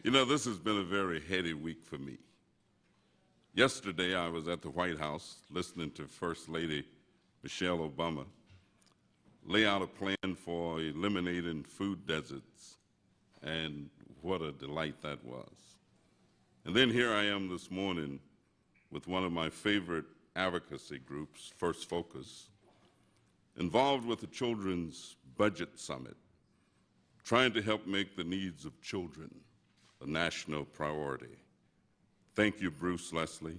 You know, this has been a very heady week for me. Yesterday, I was at the White House listening to First Lady Michelle Obama lay out a plan for eliminating food deserts, and what a delight that was. And then here I am this morning with one of my favorite advocacy groups, First Focus, involved with the Children's Budget Summit, trying to help make the needs of children a national priority. Thank you, Bruce Leslie.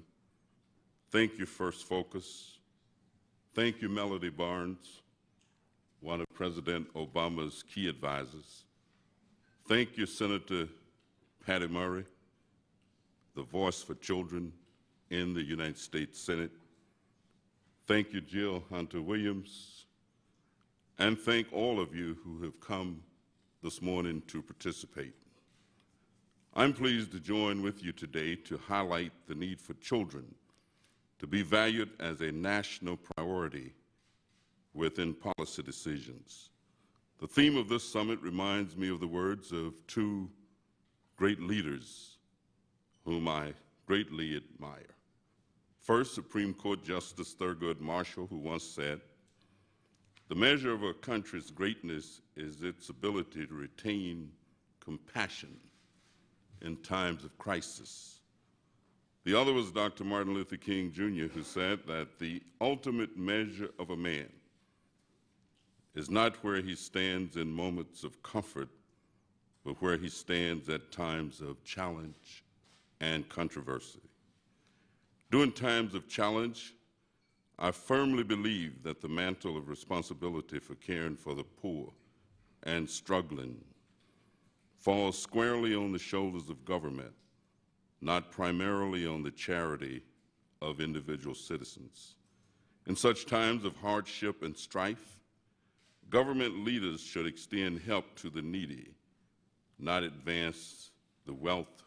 Thank you, First Focus. Thank you, Melody Barnes, one of President Obama's key advisors. Thank you, Senator Patty Murray, the voice for children in the United States Senate. Thank you, Jill Hunter Williams. And thank all of you who have come this morning to participate. I'm pleased to join with you today to highlight the need for children to be valued as a national priority within policy decisions. The theme of this summit reminds me of the words of two great leaders whom I greatly admire. First, Supreme Court Justice Thurgood Marshall, who once said, "The measure of a country's greatness is its ability to retain compassion in times of crisis." The other was Dr. Martin Luther King, Jr., who said that the ultimate measure of a man is not where he stands in moments of comfort, but where he stands at times of challenge and controversy. During times of challenge, I firmly believe that the mantle of responsibility for caring for the poor and struggling falls squarely on the shoulders of government, not primarily on the charity of individual citizens. In such times of hardship and strife, government leaders should extend help to the needy, not advance the wealth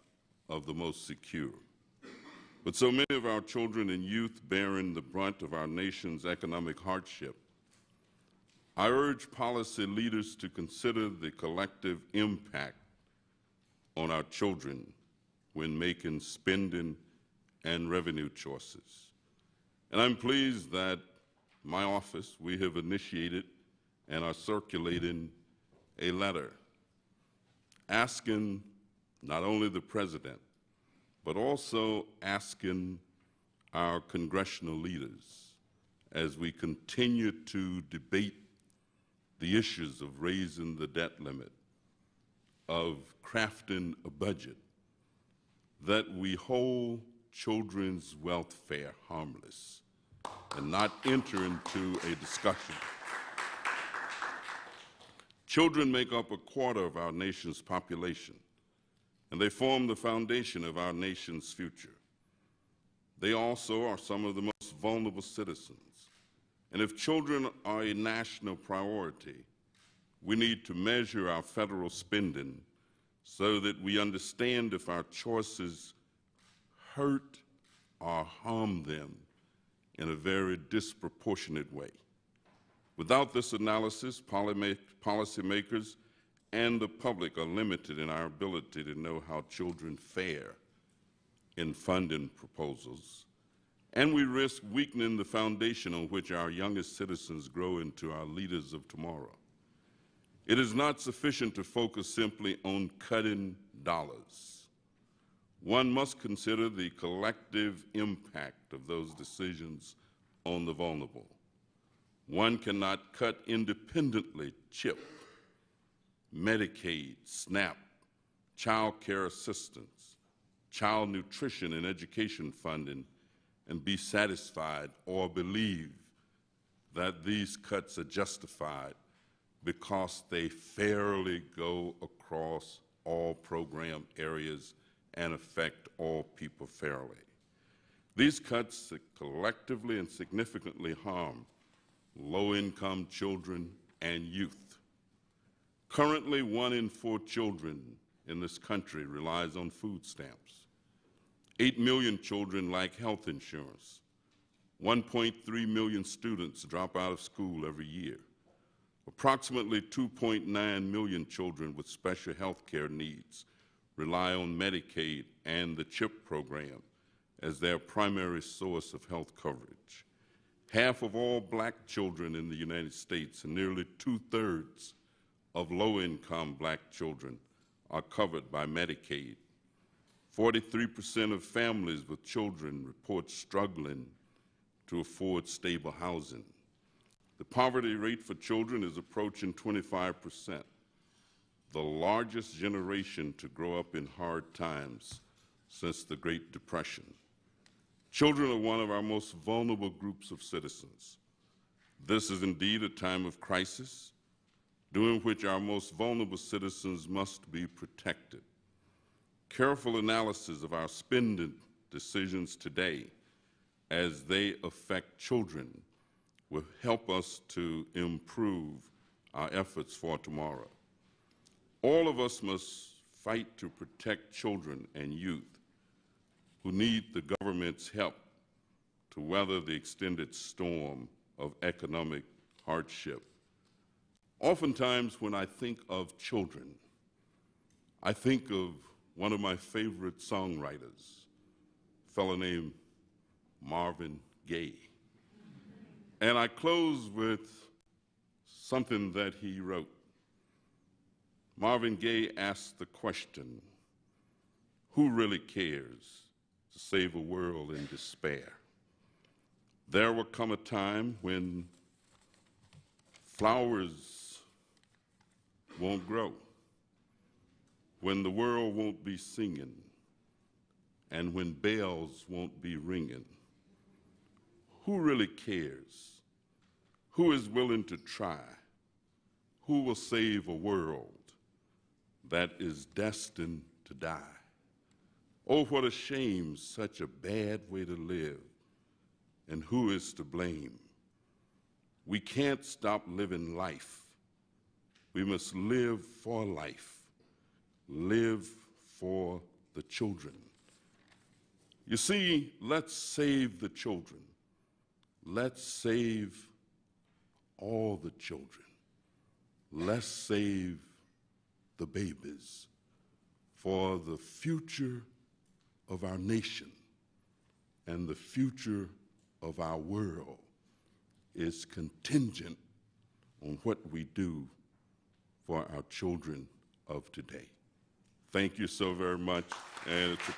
of the most secure. With so many of our children and youth bearing the brunt of our nation's economic hardship, I urge policy leaders to consider the collective impact on our children when making spending and revenue choices. And I'm pleased that my office, we have initiated and are circulating a letter asking not only the President, but also asking our congressional leaders as we continue to debate the issues of raising the debt limit, of crafting a budget, that we hold children's welfare harmless and not enter into a discussion. Children make up a quarter of our nation's population, and they form the foundation of our nation's future. They also are some of the most vulnerable citizens. And if children are a national priority, we need to measure our federal spending so that we understand if our choices hurt or harm them in a very disproportionate way. Without this analysis, policymakers and the public are limited in our ability to know how children fare in funding proposals, and we risk weakening the foundation on which our youngest citizens grow into our leaders of tomorrow. It is not sufficient to focus simply on cutting dollars. One must consider the collective impact of those decisions on the vulnerable. One cannot cut independently CHIP, Medicaid, SNAP, child care assistance, child nutrition and education funding, and be satisfied or believe that these cuts are justified because they fairly go across all program areas and affect all people fairly. These cuts collectively and significantly harm low-income children and youth. Currently, 1 in 4 children in this country relies on food stamps. 8 million children lack health insurance. 1.3 million students drop out of school every year. Approximately 2.9 million children with special health care needs rely on Medicaid and the CHIP program as their primary source of health coverage. Half of all black children in the United States and nearly 2/3 of low-income black children are covered by Medicaid. 43% of families with children report struggling to afford stable housing. The poverty rate for children is approaching 25%, the largest generation to grow up in hard times since the Great Depression. Children are one of our most vulnerable groups of citizens. This is indeed a time of crisis, during which our most vulnerable citizens must be protected. Careful analysis of our spending decisions today as they affect children will help us to improve our efforts for tomorrow. All of us must fight to protect children and youth who need the government's help to weather the extended storm of economic hardship. Oftentimes when I think of children, I think of one of my favorite songwriters, a fellow named Marvin Gaye. And I close with something that he wrote. Marvin Gaye asked the question, who really cares to save a world in despair? There will come a time when flowers won't grow, when the world won't be singing, and when bells won't be ringing. Who really cares? Who is willing to try? Who will save a world that is destined to die? Oh, what a shame, such a bad way to live. And who is to blame? We can't stop living life. We must live for life, live for the children. You see, let's save the children. Let's save all the children. Let's save the babies, for the future of our nation and the future of our world is contingent on what we do for our children of today. Thank you so very much, and it's a